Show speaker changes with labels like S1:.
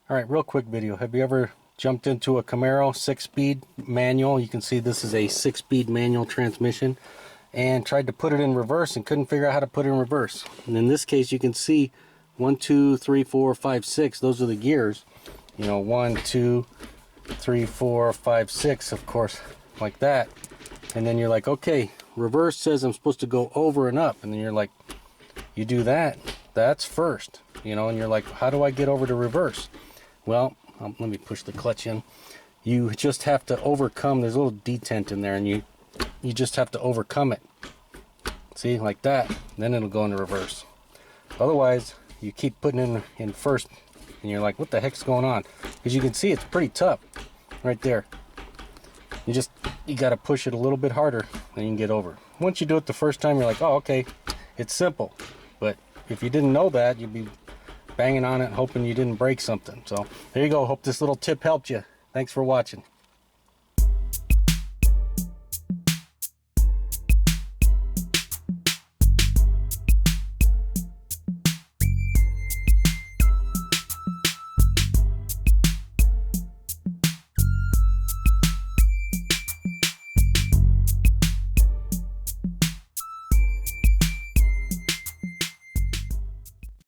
S1: Alright, real quick video. Have you ever jumped into a Camaro 6-speed manual? You can see this is a 6-speed manual transmission, and tried to put it in reverse and couldn't figure out how to put it in reverse. And in this case, you can see 1, 2, 3, 4, 5, 6. Those are the gears. You know, 1, 2, 3, 4, 5, 6, of course, like that. And then you're like, okay, reverse says I'm supposed to go over and up. And then you're like, you do that, that's first. You know, and you're like, how do I get over to reverse? Well, let me push the clutch in. You just have to overcome, there's a little detent in there, and you just have to overcome it. See, like that, then it'll go into reverse. Otherwise, you keep putting it in first, and you're like, what the heck's going on? Because you can see it's pretty tough right there. You got to push it a little bit harder, and you can get over. Once you do it the first time, you're like, oh, okay, it's simple. But if you didn't know that, you'd be banging on it hoping you didn't break something. So there you go. Hope this little tip helped you. Thanks for watching.